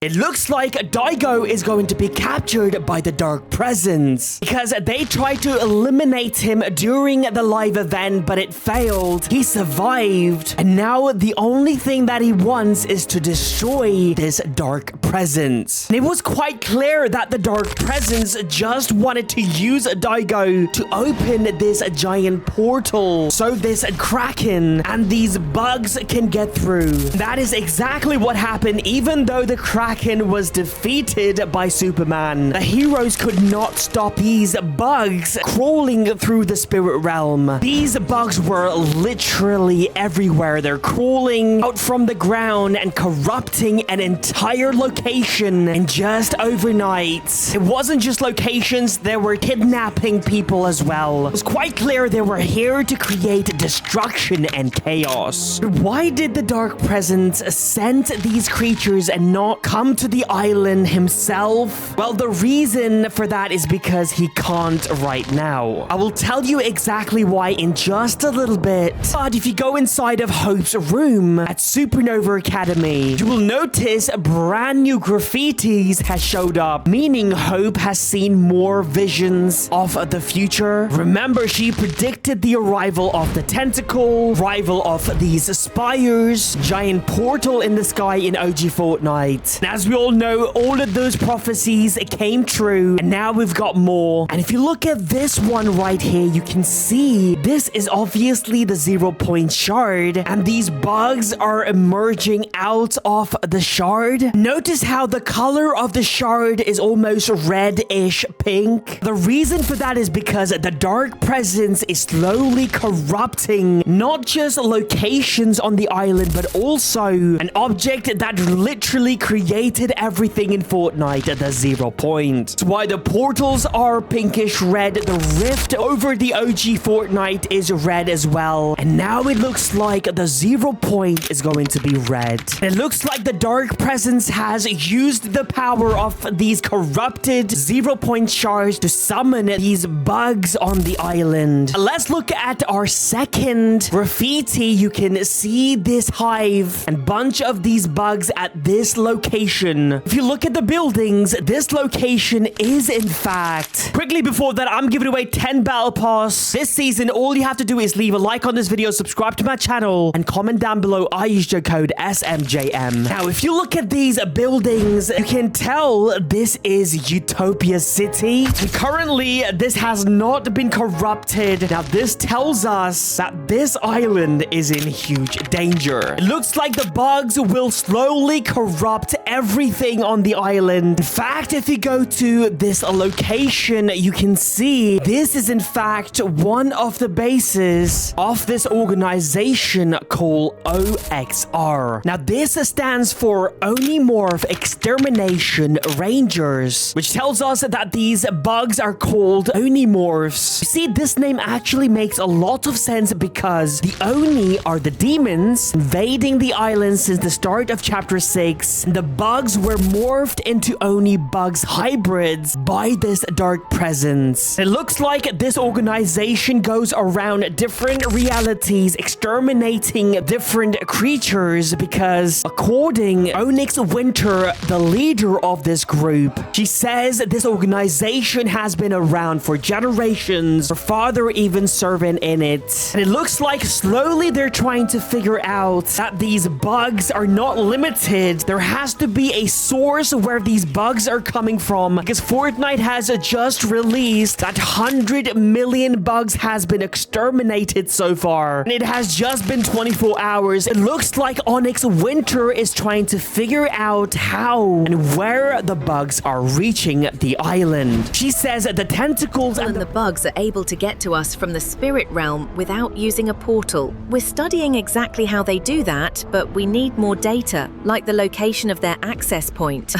It looks like Daigo is going to be captured by the Dark Presence because they tried to eliminate him during the live event, but it failed. He survived, and now the only thing that he wants is to destroy this Dark Presence. And it was quite clear that the Dark Presence just wanted to use Daigo to open this giant portal so this Kraken and these bugs can get through. That is exactly what happened. Even though the Kraken was defeated by Superman, the heroes could not stop these bugs crawling through the spirit realm. These bugs were literally everywhere. They're crawling out from the ground and corrupting an entire location, and just overnight. It wasn't just locations, they were kidnapping people as well. It was quite clear they were here to create destruction and chaos. But why did the Dark Presence send these creatures and not come to the island himself? Well, the reason for that is because he can't right now. I will tell you exactly why in just a little bit. But if you go inside of Hope's room at Supernova Academy, you will notice brand new graffitis has showed up, meaning Hope has seen more visions of the future. Remember, she predicted the arrival of the tentacle, arrival of these spires, giant portal in the sky in OG Fortnite. As we all know, all of those prophecies came true, and now we've got more. And if you look at this one right here, you can see this is obviously the 0-point shard, and these bugs are emerging out of the shard. Notice how the color of the shard is almost reddish pink. The reason for that is because the Dark Presence is slowly corrupting not just locations on the island, but also an object that literally created everything in Fortnite, the 0 point. That's why the portals are pinkish red. The rift over the OG Fortnite is red as well. And now it looks like the 0 point is going to be red. And it looks like the Dark Presence has used the power of these corrupted 0 point shards to summon these bugs on the island. Let's look at our second graffiti. You can see this hive and bunch of these bugs at this location. If you look at the buildings, this location is in fact. Quickly before that, I'm giving away 10 battle pass this season. All you have to do is leave a like on this video, subscribe to my channel, and comment down below. I use your code SMJM. Now, if you look at these buildings, you can tell this is Utopia City. And currently, this has not been corrupted. Now, this tells us that this island is in huge danger. It looks like the bugs will slowly corrupt everything on the island. In fact, if you go to this location, you can see this is in fact one of the bases of this organization called OXR. Now, this stands for Onimmorph Extermination Rangers, which tells us that these bugs are called Onimmorphs. You see, this name actually makes a lot of sense because the Oni are the demons invading the island since the start of chapter 6. The bugs were morphed into Oni bugs hybrids by this Dark Presence. It looks like this organization goes around different realities, exterminating different creatures because according Onyx Winter, the leader of this group, she says this organization has been around for generations, her father even serving in it. And it looks like slowly they're trying to figure out that these bugs are not limited. There has to be a source where these bugs are coming from, because Fortnite has just released that 100 million bugs has been exterminated so far, and it has just been 24 hours. It looks like Onyx Winter is trying to figure out how and where the bugs are reaching the island. She says that the tentacles and the bugs are able to get to us from the spirit realm without using a portal. We're studying exactly how they do that, but we need more data, like the location of their access point.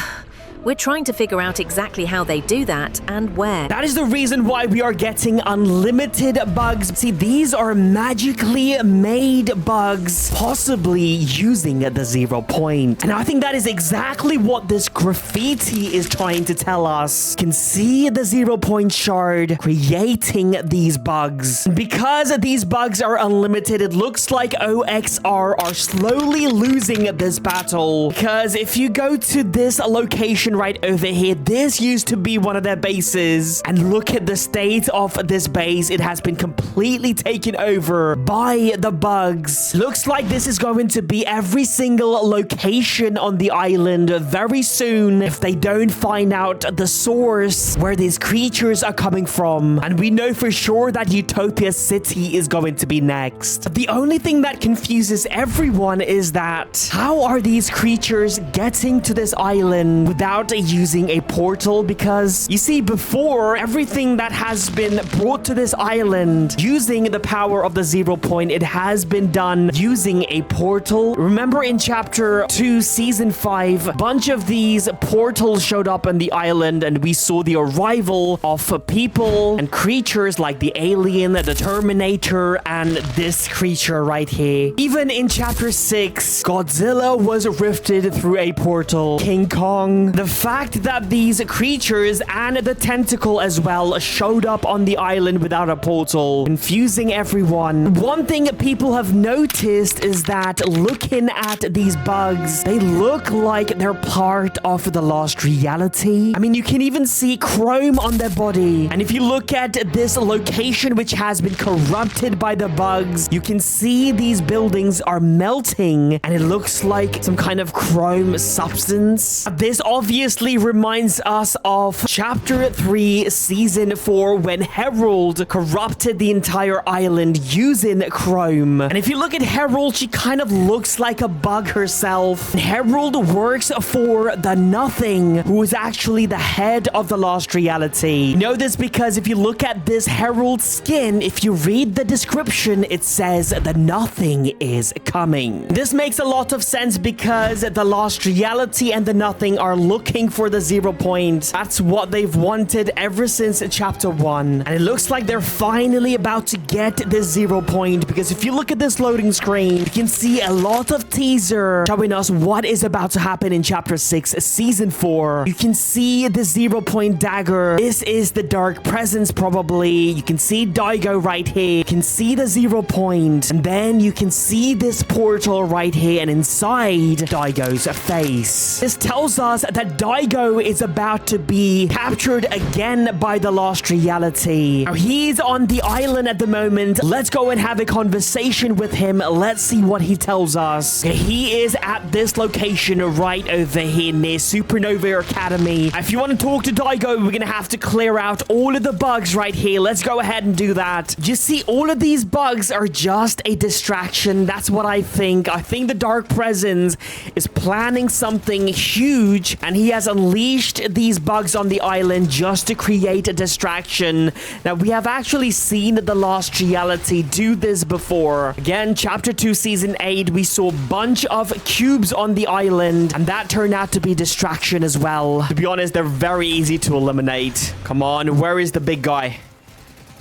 We're trying to figure out exactly how they do that and where. That is the reason why we are getting unlimited bugs. See, these are magically made bugs, possibly using the 0 point. And I think that is exactly what this graffiti is trying to tell us. You can see the 0 point shard creating these bugs. Because these bugs are unlimited, it looks like OXR are slowly losing this battle. Because if you go to this location right over here, this used to be one of their bases. And look at the state of this base. It has been completely taken over by the bugs. Looks like this is going to be every single location on the island very soon if they don't find out the source where these creatures are coming from. And we know for sure that Utopia City is going to be next. The only thing that confuses everyone is that how are these creatures getting to this island without using a portal? Because you see, before, everything that has been brought to this island using the power of the 0 point, it has been done using a portal. Remember in chapter 2 season 5, a bunch of these portals showed up on the island and we saw the arrival of people and creatures like the alien, the Terminator, and this creature right here. Even in chapter 6, Godzilla was rifted through a portal. King Kong. The fact that these creatures and the tentacle as well showed up on the island without a portal, confusing everyone. One thing people have noticed is that looking at these bugs, they look like they're part of the lost reality. I mean, you can even see chrome on their body. And if you look at this location which has been corrupted by the bugs, you can see these buildings are melting and it looks like some kind of chrome substance. This obviously reminds us of chapter 3 season 4 when Herald corrupted the entire island using chrome. And if you look at Herald, she kind of looks like a bug herself. Herald works for the Nothing, who is actually the head of the lost reality. You know this because if you look at this Herald skin, if you read the description, it says the Nothing is coming. This makes a lot of sense because the lost reality and the Nothing are looking for the 0 point. That's what they've wanted ever since chapter 1. And it looks like they're finally about to get this 0 point, because if you look at this loading screen, you can see a lot of teaser showing us what is about to happen in chapter 6 season 4. You can see the 0 point dagger. This is the dark presence probably. You can see Daigo right here. You can see the 0 point. And then you can see this portal right here and inside Daigo's face. This tells us that Daigo is about to be captured again by the lost reality. Now, he's on the island at the moment. Let's go and have a conversation with him. Let's see what he tells us. He is at this location right over here near Supernova Academy. If you want to talk to Daigo, we're going to have to clear out all of the bugs right here. Let's go ahead and do that. You see, all of these bugs are just a distraction. That's what I think. I think the Dark Presence is planning something huge, and he has unleashed these bugs on the island just to create a distraction. Now, we have actually seen the Lost Reality do this before. Again, chapter 2, season 8, we saw a bunch of cubes on the island, and that turned out to be distraction as well. To be honest, they're very easy to eliminate. Come on, where is the big guy?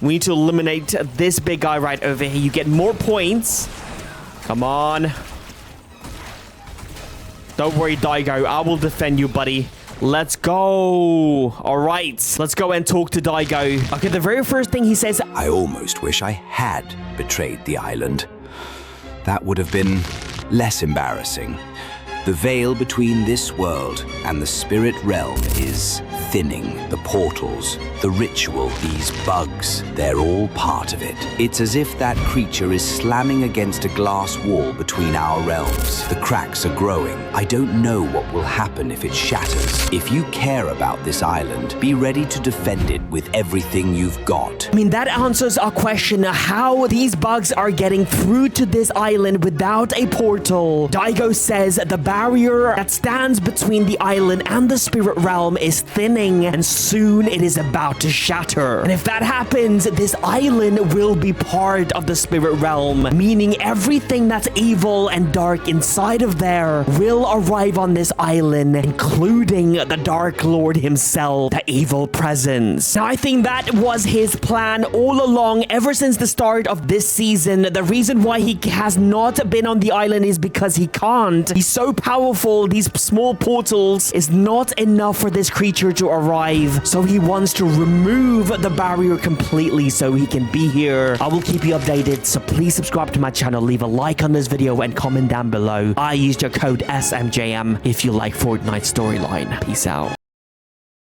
We need to eliminate this big guy right over here. You get more points. Come on. Don't worry, Daigo. I will defend you, buddy. Let's go. All right. Let's go and talk to Daigo. Okay, the very first thing he says... I almost wish I had betrayed the island. That would have been less embarrassing. The veil between this world and the spirit realm is thinning. The portals, the ritual, these bugs, they're all part of it. It's as if that creature is slamming against a glass wall between our realms. The cracks are growing. I don't know what will happen if it shatters. If you care about this island, be ready to defend it with everything you've got. I mean, that answers our question how these bugs are getting through to this island without a portal. Daigo says the barrier that stands between the island and the spirit realm is thinning beginning, and soon it is about to shatter. And if that happens, this island will be part of the spirit realm, meaning everything that's evil and dark inside of there will arrive on this island, including the Dark Lord himself, the evil presence. Now, I think that was his plan all along, ever since the start of this season. The reason why he has not been on the island is because he can't. He's so powerful, these small portals is not enough for this creature to arrive. So he wants to remove the barrier completely so he can be here. I will keep you updated, so please subscribe to my channel, leave a like on this video, and comment down below. I used your code SMJM if you like Fortnite storyline. Peace out.